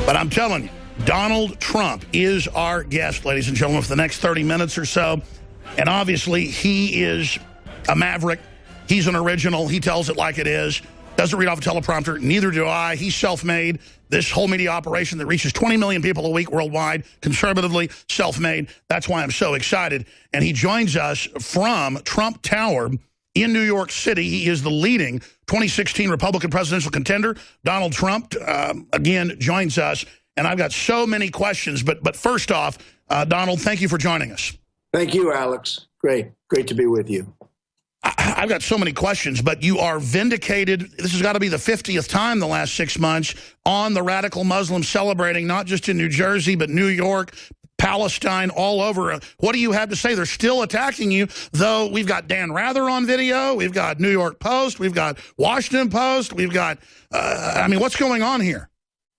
But I'm telling you, Donald Trump is our guest, ladies and gentlemen, for the next 30 minutes or so. And obviously, he is a maverick. He's an original. He tells it like it is. Doesn't read off a teleprompter. Neither do I. He's self-made. This whole media operation that reaches 20 million people a week worldwide, conservatively, self-made. That's why I'm so excited. And he joins us from Trump Tower in New York City. He is the leading 2016 Republican presidential contender. Donald Trump, again, joins us. And I've got so many questions. But first off, Donald, thank you for joining us. Thank you, Alex. Great to be with you. I've got so many questions, but you are vindicated. This has got to be the 50th time the last 6 months on the radical Muslims celebrating, not just in New Jersey, but New York, Palestine, all over. What do you have to say? They're still attacking you, though we've got Dan Rather on video. We've got New York Post. We've got Washington Post. We've got, I mean, what's going on here?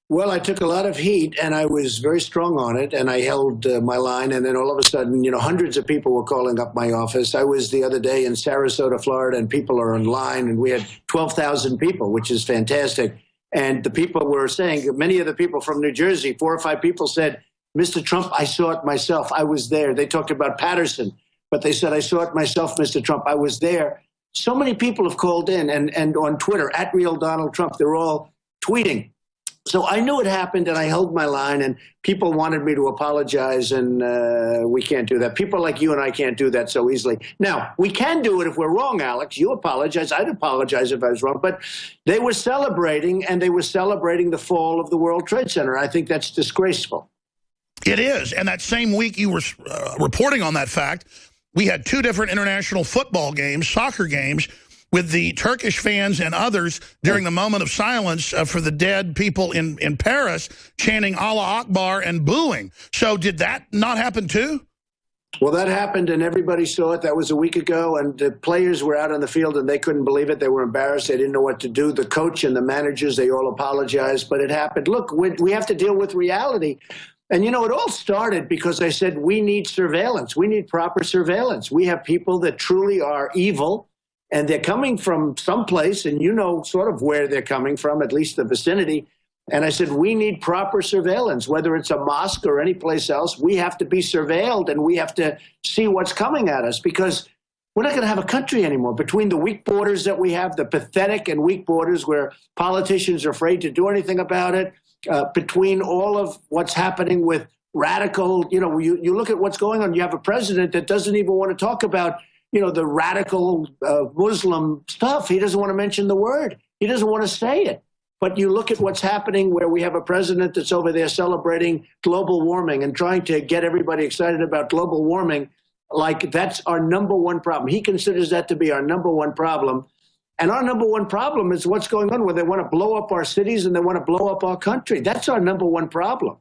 Well, I took a lot of heat, and I was very strong on it, and I held my line, and then all of a sudden, you know, hundreds of people were calling up my office. I was the other day in Sarasota, Florida, and people are online, and we had 12,000 people, which is fantastic. And the people were saying, many of the people from New Jersey, 4 or 5 people said, Mr. Trump, I saw it myself. I was there. They talked about Patterson, but they said, I saw it myself, Mr. Trump. I was there. So many people have called in, and on Twitter, @RealDonaldTrump, they're all tweeting. So I knew it happened, and I held my line, and people wanted me to apologize, and we can't do that. People like you and I can't do that so easily. Now, we can do it if we're wrong, Alex. You apologize. I'd apologize if I was wrong. But they were celebrating, and they were celebrating the fall of the World Trade Center. I think that's disgraceful. It is. And that same week you were reporting on that fact, we had 2 different international football games, soccer games, with the Turkish fans and others during the moment of silence for the dead people in Paris chanting Allah Akbar and booing. So did that not happen too? Well, that happened, and everybody saw it. That was a week ago, and the players were out on the field, and they couldn't believe it. They were embarrassed. They didn't know what to do. The coach and the managers, they all apologized, but it happened. Look, we have to deal with reality. And, you know, it all started because I said we need surveillance. We need proper surveillance. We have people that truly are evil, and they're coming from someplace, and you know sort of where they're coming from, at least the vicinity. And I said, we need proper surveillance, whether it's a mosque or any place else. We have to be surveilled, and we have to see what's coming at us, because we're not going to have a country anymore. Between the weak borders that we have, the pathetic and weak borders where politicians are afraid to do anything about it, between all of what's happening with radical, you know, you look at what's going on. You have a president that doesn't even want to talk about, you know, the radical Muslim stuff. He doesn't want to mention the word. He doesn't want to say it. But you look at what's happening where we have a president that's over there celebrating global warming and trying to get everybody excited about global warming, like that's our #1 problem. He considers that to be our #1 problem. And our #1 problem is what's going on where they want to blow up our cities and they want to blow up our country. That's our #1 problem.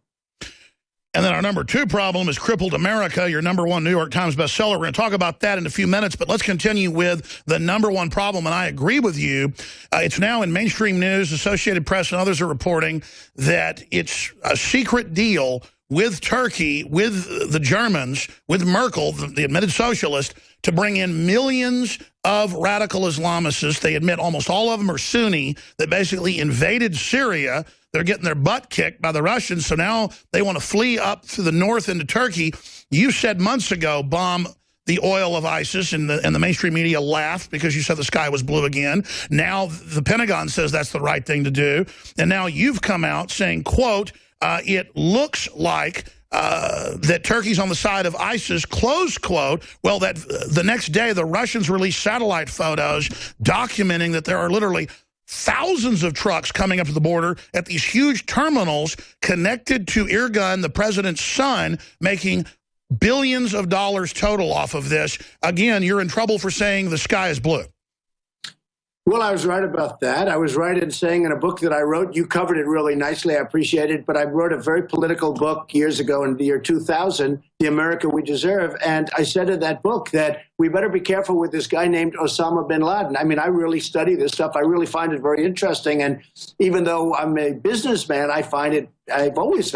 And then our #2 problem is crippled America, your #1 New York Times bestseller. We're going to talk about that in a few minutes, but let's continue with the #1 problem, and I agree with you. It's now in mainstream news, Associated Press and others are reporting that it's a secret deal with Turkey, with the Germans, with Merkel, the admitted socialist, to bring in millions of radical Islamists. They admit almost all of them are Sunni, that basically invaded Syria. They're getting their butt kicked by the Russians, so now they want to flee up to the north into Turkey. You said months ago, bomb the oil of ISIS, and the mainstream media laughed because you said the sky was blue again. Now the Pentagon says that's the right thing to do. And now you've come out saying, quote, it looks like that Turkey's on the side of ISIS, close quote. Well, that the next day, the Russians released satellite photos documenting that there are literally thousands of trucks coming up to the border at these huge terminals connected to Erdogan, the president's son, making billions of dollars total off of this. Again, you're in trouble for saying the sky is blue. Well, I was right about that. I was right in saying in a book that I wrote, you covered it really nicely, I appreciate it, but I wrote a very political book years ago in the year 2000, The America We Deserve, and I said in that book that we better be careful with this guy named Osama bin Laden. I mean, I really study this stuff. I really find it very interesting, and even though I'm a businessman, I've always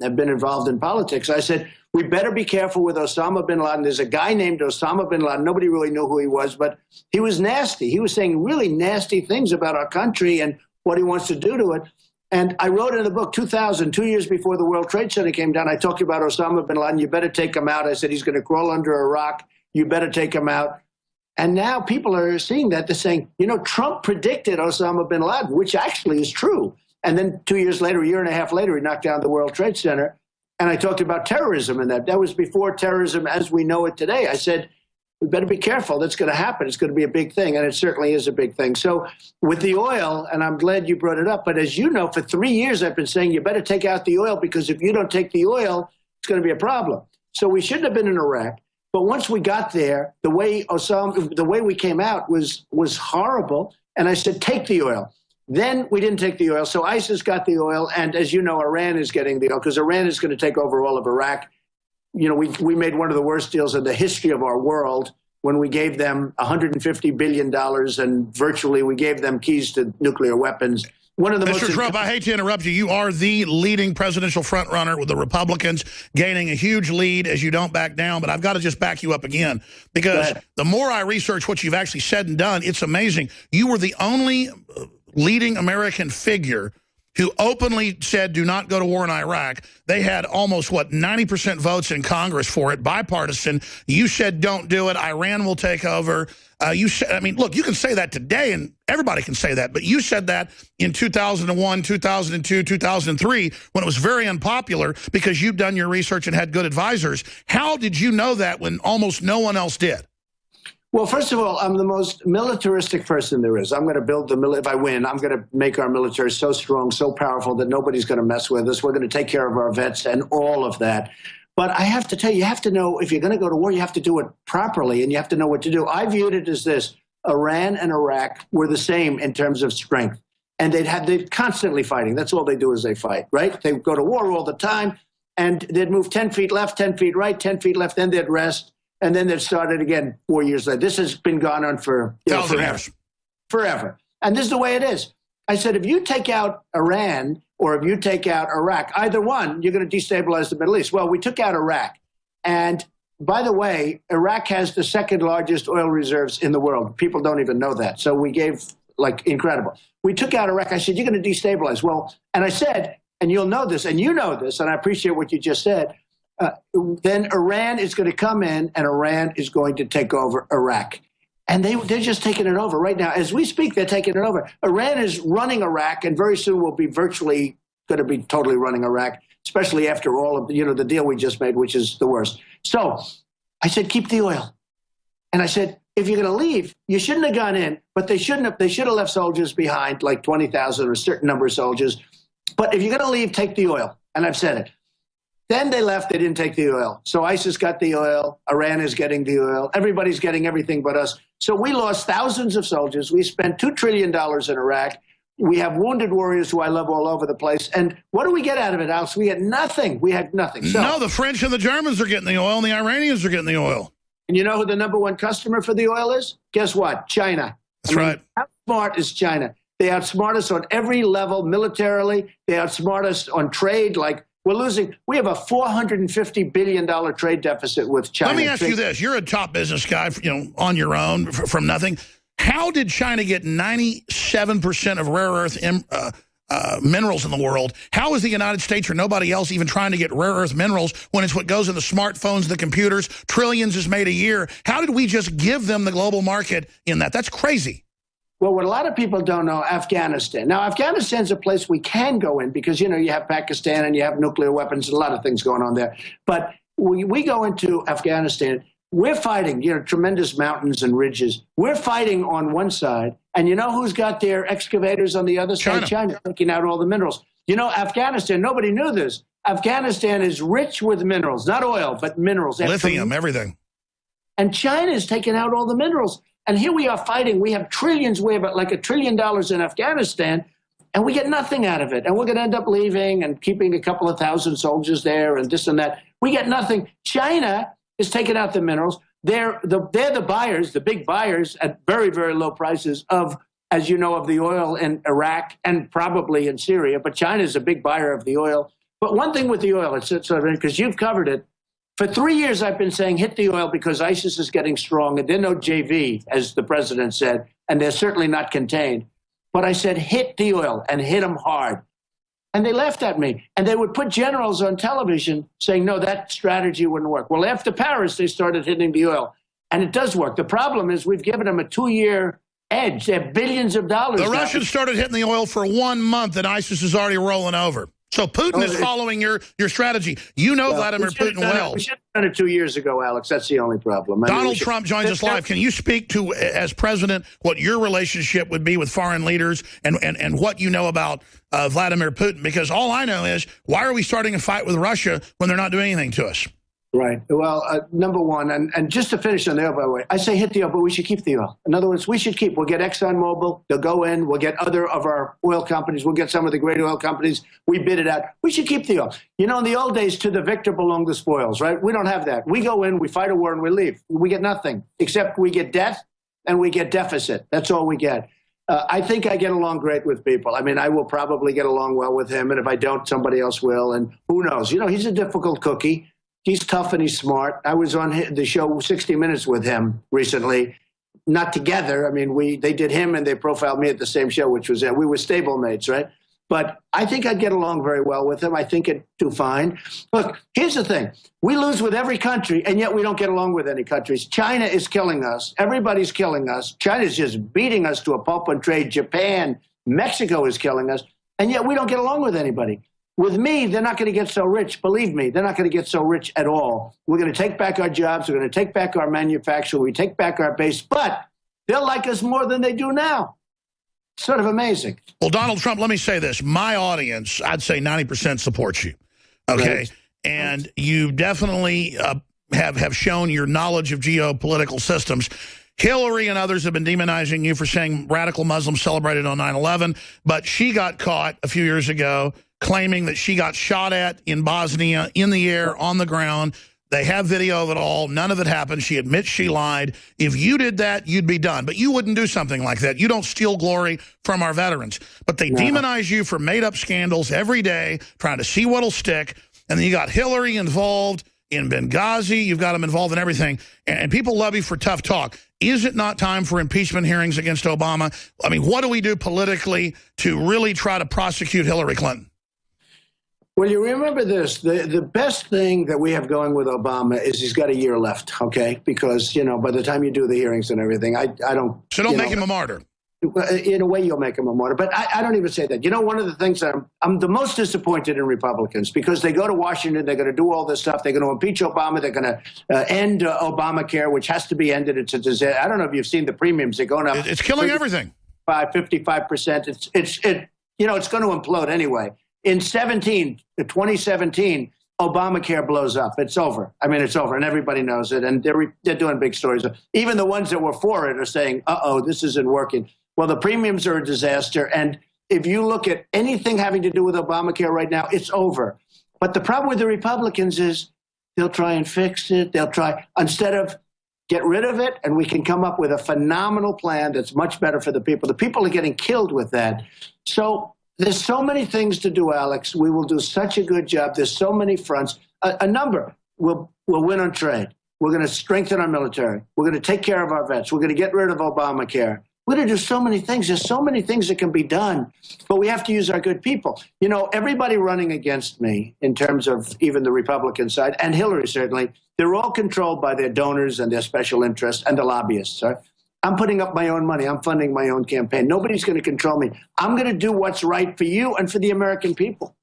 have been involved in politics. I said, we better be careful with Osama bin Laden. There's a guy named Osama bin Laden. Nobody really knew who he was, but he was nasty. He was saying really nasty things about our country and what he wants to do to it. And I wrote in the book, 2000, 2 years before the World Trade Center came down, I talked about Osama bin Laden. You better take him out. I said, he's going to crawl under a rock. You better take him out. And now people are seeing that. They're saying, you know, Trump predicted Osama bin Laden, which actually is true. And then 2 years later, a year and a half later, he knocked down the World Trade Center. And I talked about terrorism in that. That was before terrorism as we know it today. I said, we better be careful. That's going to happen. It's going to be a big thing. And it certainly is a big thing. So with the oil, and I'm glad you brought it up, but as you know, for 3 years, I've been saying you better take out the oil, because if you don't take the oil, it's going to be a problem. So we shouldn't have been in Iraq. But once we got there, the way we came out was horrible. And I said, take the oil. Then we didn't take the oil. So ISIS got the oil. And as you know, Iran is getting the oil, because Iran is going to take over all of Iraq. You know, we made one of the worst deals in the history of our world when we gave them $150 billion, and virtually we gave them keys to nuclear weapons. One of the Mr. Trump, I hate to interrupt you. You are the leading presidential frontrunner with the Republicans, gaining a huge lead as you don't back down. But I've got to just back you up again, because the more I research what you've actually said and done, it's amazing. You were the only leading American figure who openly said, do not go to war in Iraq. They had almost, 90% votes in Congress for it, bipartisan. You said, don't do it. Iran will take over. You said, I mean, look, you can say that today, and everybody can say that, but you said that in 2001, 2002, 2003, when it was very unpopular, because you've done your research and had good advisors. How did you know that when almost no one else did? Well, first of all, I'm the most militaristic person there is. I'm going to build if I win, I'm going to make our military so strong, so powerful that nobody's going to mess with us. We're going to take care of our vets and all of that. But I have to tell you, you have to know, if you're going to go to war, you have to do it properly, and you have to know what to do. I viewed it as this: Iran and Iraq were the same in terms of strength, and they'd constantly fighting. That's all they do, is they fight, right? They go to war all the time, and they'd move 10 feet left, 10 feet right, 10 feet left, then they'd rest. And then they'd start it again 4 years later. This has been going on for forever. And this is the way it is. I said, if you take out Iran or if you take out Iraq, either one, you're going to destabilize the Middle East. Well, we took out Iraq. And by the way, Iraq has the second largest oil reserves in the world. People don't even know that. So we gave, incredible. We took out Iraq. I said, you're going to destabilize. Well, and I said, and you'll know this, and you know this, and I appreciate what you just said, then Iran is going to come in, and Iran is going to take over Iraq. And they're just taking it over right now. As we speak, they're taking it over. Iran is running Iraq, and very soon will be virtually going to be totally running Iraq, especially after all of the deal we just made, which is the worst. So I said, keep the oil. And I said, if you're going to leave, you shouldn't have gone in, but they should have left soldiers behind, like 20,000 or a certain number of soldiers. But if you're going to leave, take the oil. And I've said it. Then they left, they didn't take the oil. So ISIS got the oil, Iran is getting the oil, everybody's getting everything but us. So we lost thousands of soldiers. We spent $2 trillion in Iraq. We have wounded warriors who I love all over the place. And what do we get out of it, Alex? We had nothing. We had nothing. So, no, the French and the Germans are getting the oil, and the Iranians are getting the oil. And you know who the #1 customer for the oil is? Guess what? China. That's right. How smart is China? They outsmart us on every level militarily. They outsmart us on trade, we have a $450 billion trade deficit with China. Let me ask you this. You're a top business guy, on your own from nothing. How did China get 97% of rare earth minerals in the world? How is the United States or nobody else even trying to get rare earth minerals when it's what goes in the smartphones, the computers, trillions is made a year? How did we just give them the global market in that? That's crazy. Well, what a lot of people don't know, Afghanistan. Now, Afghanistan's a place we can go in because, you have Pakistan and you have nuclear weapons and a lot of things going on there. But we go into Afghanistan, we're fighting, tremendous mountains and ridges. We're fighting on one side. And you know who's got their excavators on the other side? China, taking out all the minerals. Afghanistan, nobody knew this. Afghanistan is rich with minerals, not oil, but minerals. Lithium, everything. And China is taking out all the minerals. And here we are fighting. We have trillions, we have like $1 trillion in Afghanistan, and we get nothing out of it. And we're going to end up leaving and keeping a couple of thousand soldiers there and this and that. We get nothing. China is taking out the minerals. They're the buyers, the big buyers at very, very low prices of, as you know, of the oil in Iraq and probably in Syria. But China is a big buyer of the oil. But one thing with the oil, it's sort of, because you've covered it, for 3 years, I've been saying hit the oil because ISIS is getting strong, and they're no JV, as the president said, and they're certainly not contained. But I said hit the oil and hit them hard. And they laughed at me. And they would put generals on television saying, no, that strategy wouldn't work. Well, after Paris, they started hitting the oil. And it does work. The problem is we've given them a 2-year edge. They have billions of dollars. The Russians started hitting the oil for 1 month, and ISIS is already rolling over. So Putin is following your strategy. You know Vladimir Putin well. We should have done it 2 years ago, Alex. That's the only problem. Donald Trump joins us live. Can you speak to, as president, what your relationship would be with foreign leaders and what you know about Vladimir Putin? Because all I know is, why are we starting a fight with Russia when they're not doing anything to us? Right. Well, number one, and just to finish on the oil, by the way, I say hit the oil, but we should keep the oil. In other words, we should keep. We'll get ExxonMobil. They'll go in. We'll get other of our oil companies. We'll get some of the great oil companies. We bid it out. We should keep the oil. You know, in the old days, to the victor belong the spoils, right? We don't have that. We go in, we fight a war, and we leave. We get nothing, except we get debt and we get deficit. That's all we get. I think I get along great with people. I mean, I will probably get along well with him, and if I don't, somebody else will, and who knows? You know, he's a difficult cookie. He's tough and he's smart. I was on the show 60 Minutes with him recently. Not together. I mean, they did him and they profiled me at the same show, which was we were stablemates, right? But I think I'd get along very well with him. I think it'd do fine. Look, here's the thing. We lose with every country, and yet we don't get along with any countries. China is killing us. Everybody's killing us. China's just beating us to a pulp and trade. Japan, Mexico is killing us, and yet we don't get along with anybody. With me, they're not going to get so rich. Believe me, they're not going to get so rich at all. We're going to take back our jobs. We're going to take back our manufacturing. We take back our base. But they'll like us more than they do now. Sort of amazing. Well, Donald Trump, let me say this. My audience, I'd say 90% supports you. Okay? Right. And you definitely have shown your knowledge of geopolitical systems. Hillary and others have been demonizing you for saying radical Muslims celebrated on 9/11, but she got caught a few years ago claiming that she got shot at in Bosnia, in the air, on the ground. They have video of it all. None of it happened. She admits she lied. If you did that, you'd be done. But you wouldn't do something like that. You don't steal glory from our veterans. But they demonize you for made-up scandals every day, trying to see what'll stick. And then you got Hillary involved in Benghazi. You've got them involved in everything. And people love you for tough talk. Is it not time for impeachment hearings against Obama? I mean, what do we do politically to really try to prosecute Hillary Clinton? Well, you remember this. The best thing that we have going with Obama is he's got a year left, okay? Because, you know, by the time you do the hearings and everything, I don't... So don't make him a martyr. In a way, you'll make him a martyr. But I don't even say that. You know, one of the things that I'm the most disappointed in Republicans, because they go to Washington, they're going to do all this stuff. They're going to impeach Obama. They're going to end Obamacare, which has to be ended. It's a disaster. I don't know if you've seen the premiums. They're going up. It's killing everything. 55%. It's you know, it's going to implode anyway. In 2017, Obamacare blows up. It's over. I mean, it's over, and everybody knows it. And they're doing big stories. Even the ones that were for it are saying, "Uh-oh, this isn't working." Well, the premiums are a disaster. And if you look at anything having to do with Obamacare right now, it's over. But the problem with the Republicans is they'll try and fix it. They'll try, instead of get rid of it, and we can come up with a phenomenal plan that's much better for the people. The people are getting killed with that. So there's so many things to do, Alex. We will do such a good job. There's so many fronts. A number. We'll win on trade. We're going to strengthen our military. We're going to take care of our vets. We're going to get rid of Obamacare. We're going to do so many things. There's so many things that can be done, but we have to use our good people. You know, everybody running against me in terms of even the Republican side, and Hillary certainly, they're all controlled by their donors and their special interests and the lobbyists. Right? I'm putting up my own money. I'm funding my own campaign. Nobody's going to control me. I'm going to do what's right for you and for the American people.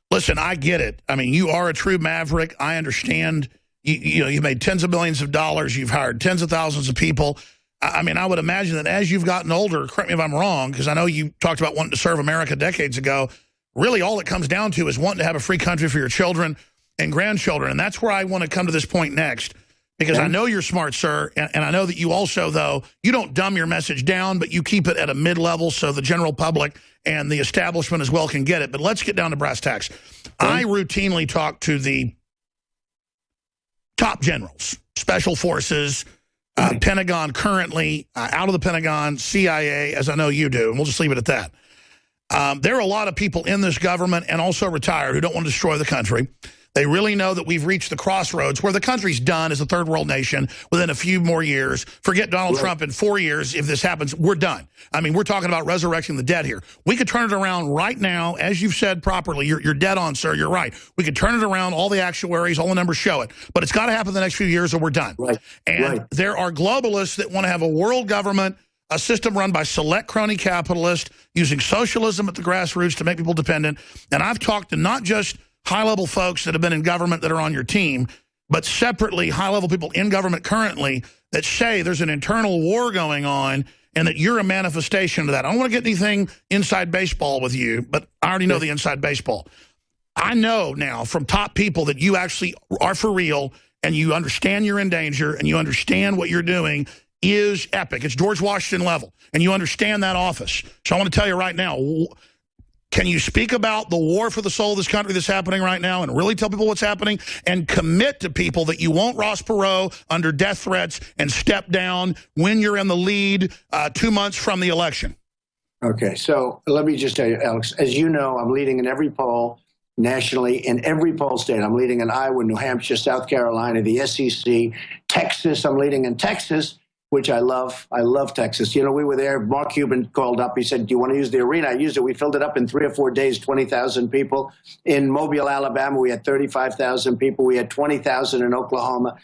Listen, I get it. I mean, you are a true maverick. I understand. You know, you've made tens of millions of dollars. You've hired tens of thousands of people. I mean, I would imagine that as you've gotten older, correct me if I'm wrong, because I know you talked about wanting to serve America decades ago, really all it comes down to is wanting to have a free country for your children and grandchildren. And that's where I want to come to this point next, because I know you're smart, sir, and I know that you also, though, you don't dumb your message down, but you keep it at a mid-level so the general public and the establishment as well can get it. But let's get down to brass tacks. I routinely talk to the top generals, special forces, Pentagon currently, out of the Pentagon, CIA, as I know you do, and we'll just leave it at that. There are a lot of people in this government and also retired who don't want to destroy the country. They really know that we've reached the crossroads where the country's done as a third world nation within a few more years. Forget Donald Trump in 4 years. If this happens, we're done. I mean, we're talking about resurrecting the dead here. We could turn it around right now, as you've said properly. You're dead on, sir. You're right. We could turn it around. All the actuaries, all the numbers show it. But it's got to happen in the next few years or we're done. And there are globalists that want to have a world government, a system run by select crony capitalists, using socialism at the grassroots to make people dependent. And I've talked to not just high-level folks that have been in government that are on your team, but separately high-level people in government currently that say there's an internal war going on and that you're a manifestation of that. I don't want to get anything inside baseball with you, but I already know the inside baseball. I know now from top people that you actually are for real and you understand you're in danger and you understand what you're doing is epic. It's George Washington level, and you understand that office. So I want to tell you right now, can you speak about the war for the soul of this country that's happening right now and really tell people what's happening and commit to people that you won't Ross Perot under death threats and step down when you're in the lead 2 months from the election? Okay, so let me just tell you, Alex, as you know, I'm leading in every poll nationally, in every poll state. I'm leading in Iowa, New Hampshire, South Carolina, the SEC, Texas. I'm leading in Texas, which I love. I love Texas. You know, we were there. Mark Cuban called up. He said, do you want to use the arena? I used it. We filled it up in 3 or 4 days, 20,000 people. In Mobile, Alabama, we had 35,000 people. We had 20,000 in Oklahoma.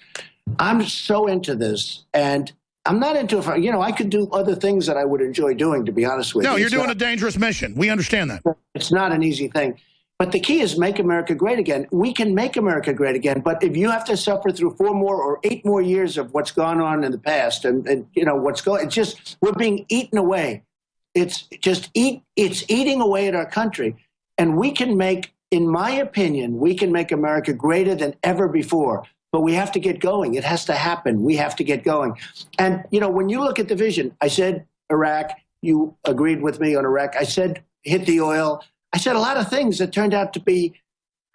I'm so into this. And I'm not into it. You know, I could do other things that I would enjoy doing, to be honest with you. No, you're doing a dangerous mission. We understand that. It's not an easy thing. But the key is make America great again. We can make America great again, but if you have to suffer through 4 more or 8 more years of what's gone on in the past and you know, what's going, it's just, we're being eaten away. It's eating away at our country. And we can make, in my opinion, we can make America greater than ever before. But we have to get going. It has to happen. We have to get going. And, you know, when you look at the vision, I said Iraq, you agreed with me on Iraq. I said hit the oil. I said a lot of things that turned out to be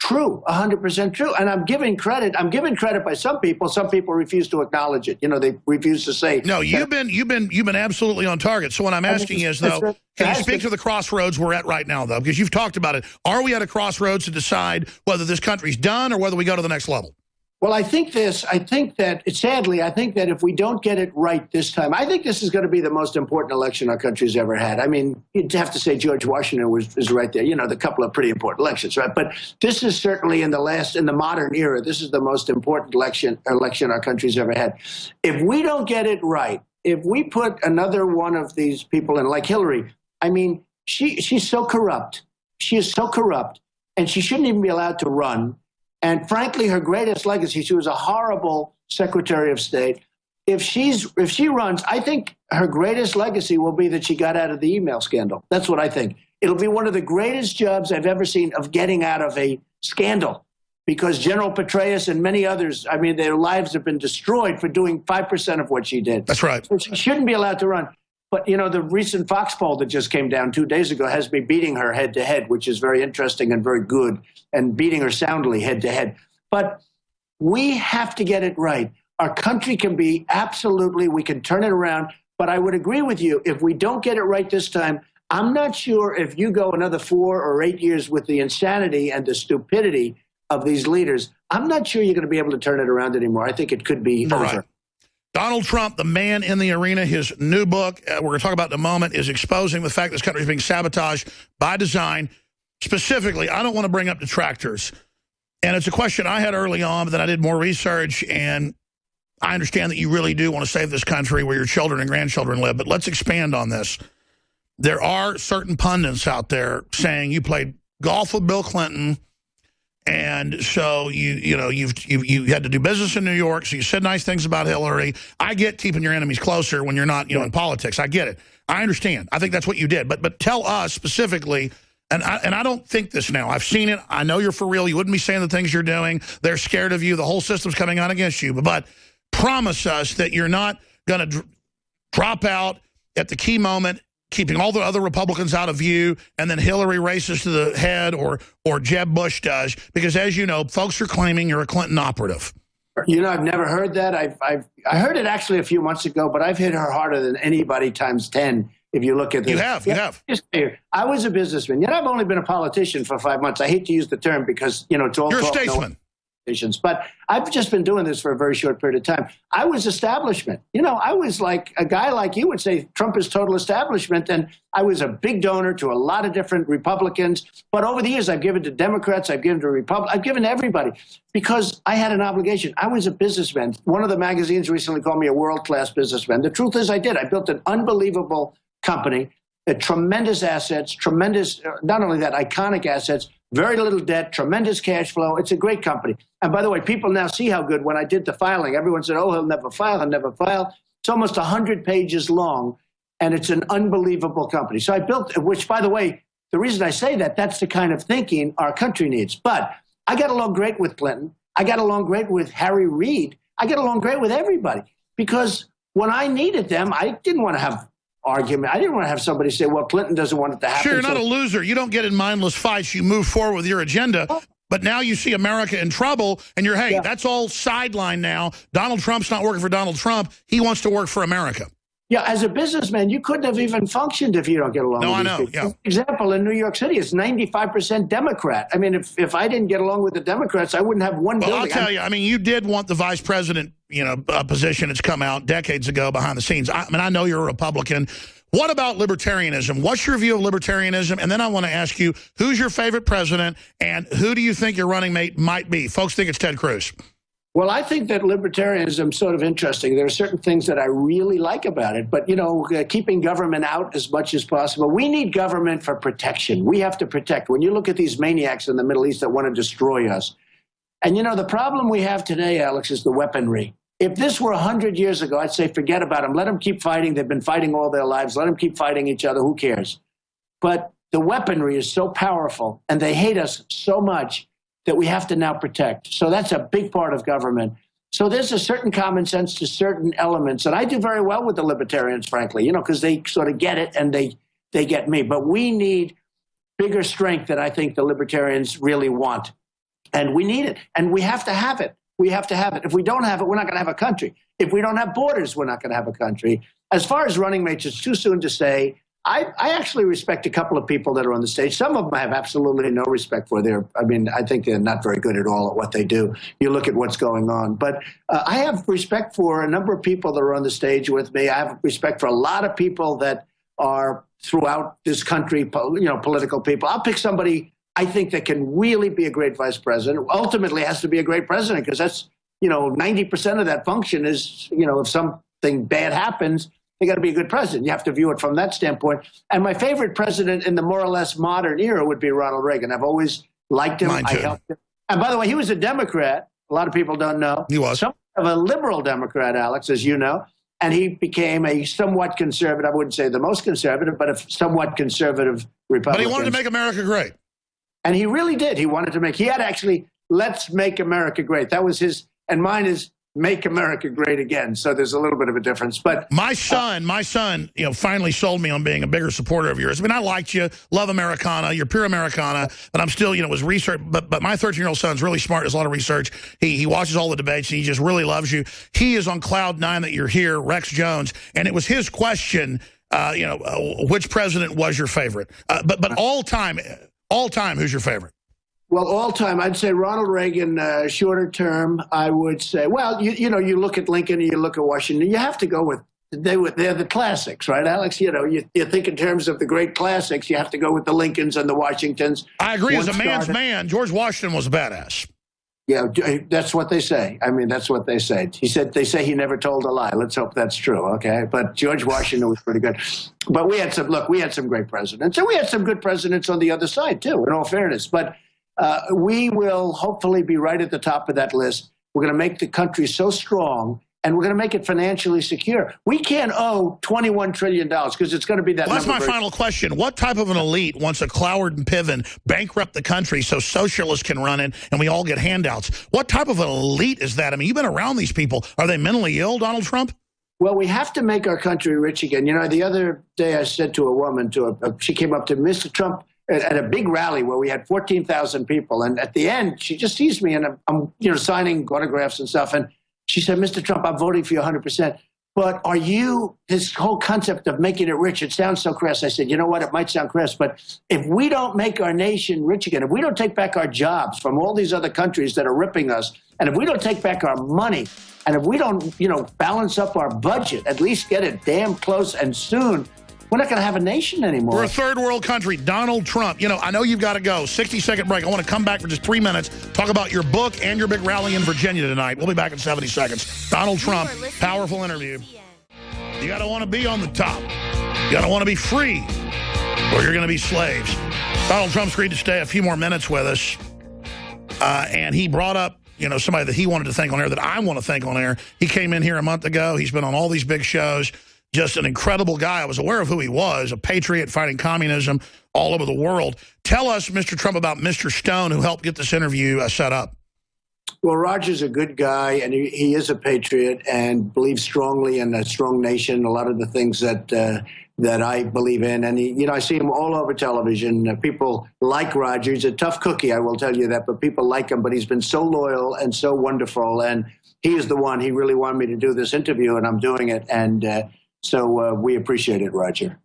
true, 100% true. And I'm giving credit. I'm giving credit by some people. Some people refuse to acknowledge it. You know, they refuse to say. No, you've been absolutely on target. So what I'm asking is, though, can you speak to the crossroads we're at right now, though? Because you've talked about it. Are we at a crossroads to decide whether this country's done or whether we go to the next level? Well, I think that if we don't get it right this time, I think this is going to be the most important election our country's ever had. I mean, you'd have to say George Washington is right there. You know, the couple of pretty important elections, right? But this is certainly in the modern era, this is the most important election our country's ever had. If we don't get it right, if we put another one of these people in, like Hillary, I mean, she's so corrupt. She is so corrupt, and she shouldn't even be allowed to run. And frankly, her greatest legacy, she was a horrible Secretary of State. If she runs, I think her greatest legacy will be that she got out of the email scandal. That's what I think. It'll be one of the greatest jobs I've ever seen of getting out of a scandal, because General Petraeus and many others, I mean, their lives have been destroyed for doing 5% of what she did. That's right. So she shouldn't be allowed to run. But, you know, the recent Fox poll that just came down 2 days ago has me beating her head-to-head, which is very interesting and very good, and beating her soundly head-to-head. But we have to get it right. Our country can be absolutely, we can turn it around. But I would agree with you, if we don't get it right this time, I'm not sure if you go another 4 or 8 years with the insanity and the stupidity of these leaders, I'm not sure you're going to be able to turn it around anymore. I think it could be over. Right. Donald Trump, the man in the arena, his new book, we're going to talk about in a moment, is exposing the fact this country is being sabotaged by design. Specifically, I don't want to bring up detractors. And it's a question I had early on, but then I did more research, and I understand that you really do want to save this country where your children and grandchildren live. But let's expand on this. There are certain pundits out there saying you played golf with Bill Clinton, and so you had to do business in New York, so you said nice things about Hillary. I get keeping your enemies closer when you're not, in politics. I get it. I understand. I think that's what you did. But tell us specifically, and I don't think this now. I've seen it. I know you're for real. You wouldn't be saying the things you're doing. They're scared of you. The whole system's coming on against you. But promise us that you're not going to drop out at the key moment, keeping all the other Republicans out of view, and then Hillary races to the head or Jeb Bush does. Because as you know, folks are claiming you're a Clinton operative. You know, I've never heard that. I heard it actually a few months ago, but I've hit her harder than anybody times 10. If you look at this. You have. I was a businessman. I've only been a politician for 5 months. I hate to use the term because, it's all You're a talk. statesman. politicians, but I've just been doing this for a very short period of time. I was establishment. You know, I was like a guy like you would say Trump is total establishment, and I was a big donor to a lot of different Republicans. But over the years, I've given to Democrats, I've given to Republicans, I've given to everybody because I had an obligation. I was a businessman. One of the magazines recently called me a world-class businessman. The truth is I did. I built an unbelievable company, tremendous assets, tremendous, not only that, iconic assets, very little debt, tremendous cash flow. It's a great company. And by the way, people now see how good when I did the filing. Everyone said, oh, he'll never file, he'll never file. It's almost 100 pages long, and it's an unbelievable company. So I built, which, by the way, the reason I say that, that's the kind of thinking our country needs. But I got along great with Clinton. I got along great with Harry Reid. I got along great with everybody because when I needed them, I didn't want to have argument. I didn't want to have somebody say, well, Clinton doesn't want it to happen. Sure, you're not a loser. You don't get in mindless fights. You move forward with your agenda. But now you see America in trouble, and you're, hey, that's all sidelined now. Donald Trump's not working for Donald Trump. He wants to work for America. Yeah, as a businessman, you couldn't have even functioned if you don't get along with these people. Yeah. For example, in New York City, it's 95% Democrat. I mean, if I didn't get along with the Democrats, I wouldn't have one building. I'll tell you, I mean, you did want the vice president, position. It's come out decades ago behind the scenes. I mean, I know you're a Republican. What about libertarianism? What's your view of libertarianism? And then I want to ask you, who's your favorite president, and who do you think your running mate might be? Folks think it's Ted Cruz. Well, I think that libertarianism is sort of interesting. There are certain things that I really like about it, but, keeping government out as much as possible. We need government for protection. We have to protect. When you look at these maniacs in the Middle East that want to destroy us, and, the problem we have today, Alex, is the weaponry. If this were 100 years ago, I'd say forget about them. Let them keep fighting. They've been fighting all their lives. Let them keep fighting each other. Who cares? But the weaponry is so powerful, and they hate us so much that we have to now protect. So that's a big part of government. So there's a certain common sense to certain elements. And I do very well with the libertarians, frankly, because they sort of get it and they get me. But we need bigger strength than I think the libertarians really want. And we need it. And we have to have it. We have to have it. If we don't have it, we're not going to have a country. If we don't have borders, we're not going to have a country. As far as running mates, it's too soon to say. I actually respect a couple of people that are on the stage. Some of them I have absolutely no respect for. I think they're not very good at all at what they do. You look at what's going on. But I have respect for a number of people that are on the stage with me. I have respect for a lot of people that are throughout this country, political people. I'll pick somebody I think that can really be a great vice president. Ultimately has to be a great president because that's, 90% of that function is, if something bad happens, they got to be a good president. You have to view it from that standpoint. And my favorite president in the more or less modern era would be Ronald Reagan. I've always liked him. Mine too. I helped him. And by the way, he was a Democrat. A lot of people don't know. He was. Somewhat of a liberal Democrat, Alex, as you know. And he became a somewhat conservative, I wouldn't say the most conservative, but a somewhat conservative Republican. But he wanted to make America great. And he really did. He had actually, let's make America great. That was his, and mine is make America great again. So there's a little bit of a difference. But my son, finally sold me on being a bigger supporter of yours. I mean, I liked you, love Americana, you're pure Americana, but I'm still, was research. But my 13-year-old son's really smart, does a lot of research. He watches all the debates, and he just really loves you. He is on cloud nine that you're here, Rex Jones, and it was his question, which president was your favorite? But all time, who's your favorite? Well, all time, I'd say Ronald Reagan. Shorter term, I would say, well, you look at Lincoln and you look at Washington. You have to go with they're the classics, right, Alex? You think in terms of the great classics, you have to go with the Lincolns and the Washingtons. I agree. As a man's man, George Washington was a badass. Yeah, that's what they say. I mean, that's what they say. They say he never told a lie. Let's hope that's true, okay? But George Washington was pretty good. But we had some great presidents. And we had some good presidents on the other side, too, in all fairness. But we will hopefully be right at the top of that list. We're going to make the country so strong, and we're going to make it financially secure. We can't owe $21 trillion because it's going to be that number. That's my final question. What type of an elite wants a Cloward and Piven bankrupt the country so socialists can run it and we all get handouts? What type of an elite is that? I mean, you've been around these people. Are they mentally ill, Donald Trump? Well, we have to make our country rich again. The other day I said to a woman, she came up to Mr. Trump, at a big rally where we had 14,000 people. And at the end, she just sees me and I'm signing autographs and stuff. And she said, Mr. Trump, I'm voting for you 100%. But are you, this whole concept of making it rich, it sounds so crass. I said, you know what, it might sound crass, but if we don't make our nation rich again, if we don't take back our jobs from all these other countries that are ripping us, and if we don't take back our money, and if we don't, balance up our budget, at least get it damn close and soon, we're not going to have a nation anymore. We're a third world country. Donald Trump. I know you've got to go. 60-second break. I want to come back for just 3 minutes, talk about your book and your big rally in Virginia tonight. We'll be back in 70 seconds. Donald Trump, powerful interview. You got to want to be on the top. You got to want to be free, or you're going to be slaves. Donald Trump's agreed to stay a few more minutes with us, and he brought up somebody that he wanted to thank on air, that I want to thank on air. He came in here a month ago. He's been on all these big shows. Just an incredible guy. I was aware of who he was, a patriot fighting communism all over the world. Tell us, Mr. Trump, about Mr. Stone, who helped get this interview set up. Well, Roger's a good guy, and he is a patriot and believes strongly in a strong nation, a lot of the things that that I believe in. And, I see him all over television. People like Roger. He's a tough cookie, I will tell you that, but people like him. But he's been so loyal and so wonderful, and he is the one. He really wanted me to do this interview, and I'm doing it. And so we appreciate it, Roger.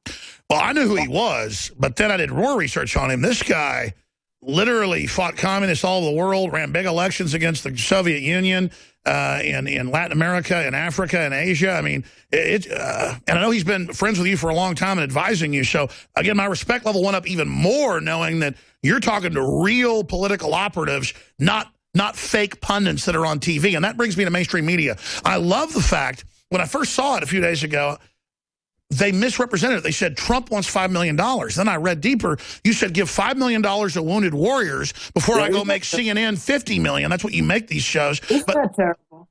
Well, I knew who he was, but then I did more research on him. This guy literally fought communists all over the world, ran big elections against the Soviet Union in Latin America and Africa and Asia. I mean, and I know he's been friends with you for a long time and advising you. So, again, my respect level went up even more knowing that you're talking to real political operatives, not fake pundits that are on TV. And that brings me to mainstream media. I love the fact, when I first saw it a few days ago, they misrepresented it. They said Trump wants $5 million. Then I read deeper. You said give $5 million to Wounded Warriors before I go make CNN $50 million. That's what you make these shows. Isn't that terrible?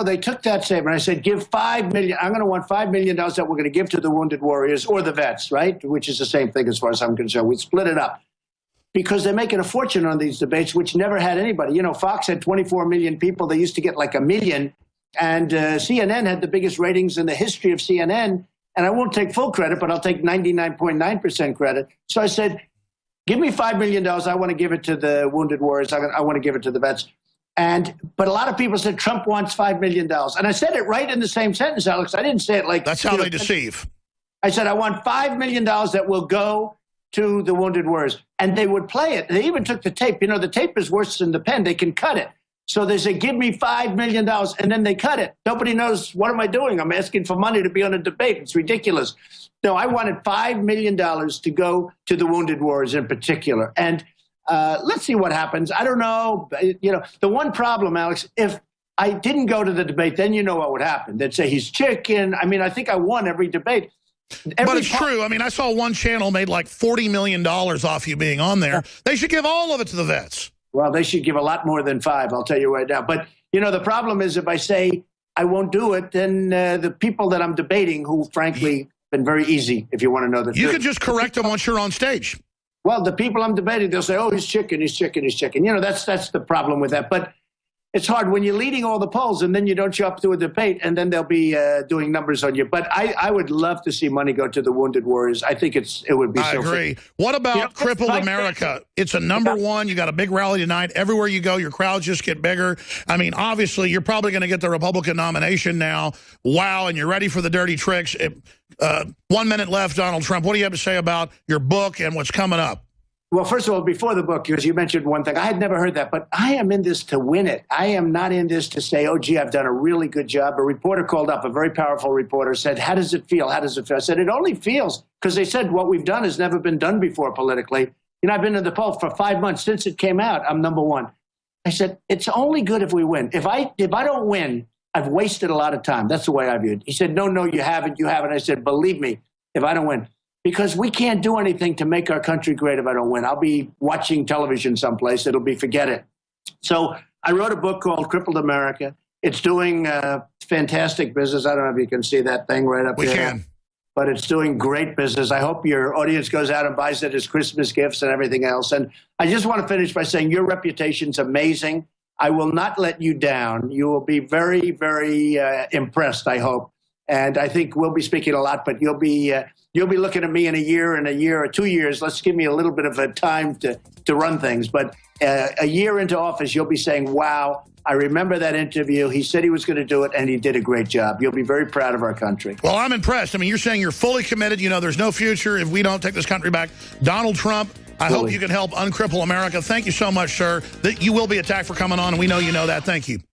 They took that statement. I said, give $5 million. I'm going to want $5 million that we're going to give to the Wounded Warriors or the vets, right? Which is the same thing as far as I'm concerned. We split it up because they're making a fortune on these debates, which never had anybody. Fox had 24 million people. They used to get like 1 million. And CNN had the biggest ratings in the history of CNN. And I won't take full credit, but I'll take 99.9% credit. So I said, give me $5 million. I want to give it to the Wounded Warriors. I want to give it to the vets. But a lot of people said Trump wants $5 million. And I said it right in the same sentence, Alex. I didn't say it like... That's how they deceive. I said, I want $5 million that will go to the Wounded Warriors. And they would play it. They even took the tape. The tape is worse than the pen. They can cut it. So they say, give me $5 million, and then they cut it. Nobody knows, what am I doing? I'm asking for money to be on a debate. It's ridiculous. No, I wanted $5 million to go to the Wounded Warriors in particular. And let's see what happens. I don't know. The one problem, Alex, if I didn't go to the debate, then you know what would happen. They'd say he's chicken. I mean, I think I won every debate. But it's true. I mean, I saw one channel made like $40 million off you being on there. They should give all of it to the vets. Well, they should give a lot more than 5, I'll tell you right now. But, the problem is if I say I won't do it, then the people that I'm debating, who, frankly, have been very easy, if you want to know the truth. You could just correct them once you're on stage. Well, the people I'm debating, they'll say, oh, he's chicken, he's chicken, he's chicken. That's the problem with that. But it's hard when you're leading all the polls and then you don't show up to a debate and then they'll be doing numbers on you. But I would love to see money go to the Wounded Warriors. I think it would be so agree. What about Crippled America? It's a #1. You got a big rally tonight. Everywhere you go, your crowds just get bigger. I mean, obviously, you're probably going to get the Republican nomination now. Wow, and you're ready for the dirty tricks. 1 minute left, Donald Trump. What do you have to say about your book and what's coming up? Well, first of all, before the book, because you mentioned one thing, I had never heard that, but I am in this to win it. I am not in this to say, oh, gee, I've done a really good job. A reporter called up, a very powerful reporter, said, how does it feel? How does it feel? I said, it only feels, because they said what we've done has never been done before politically. I've been in the poll for 5 months. Since it came out, I'm #1. I said, it's only good if we win. If I don't win, I've wasted a lot of time. That's the way I viewed it. He said, no, you haven't. I said, believe me, if I don't win. Because we can't do anything to make our country great if I don't win. I'll be watching television someplace. It'll be forget it. So I wrote a book called Crippled America. It's doing fantastic business. I don't know if you can see that thing right up there. We can. But it's doing great business. I hope your audience goes out and buys it as Christmas gifts and everything else. And I just want to finish by saying your reputation's amazing. I will not let you down. You will be very, very impressed, I hope, And I think we'll be speaking a lot, but you'll be looking at me in a year or 2 years. Let's give me a little bit of a time to run things. But a year into office, you'll be saying, wow, I remember that interview. He said he was going to do it, and he did a great job. You'll be very proud of our country. Well, I'm impressed. I mean, you're saying you're fully committed. You know, there's no future if we don't take this country back. Donald Trump, I hope you can help uncripple America. Thank you so much, sir. That you will be attacked for coming on, and we know you know that. Thank you.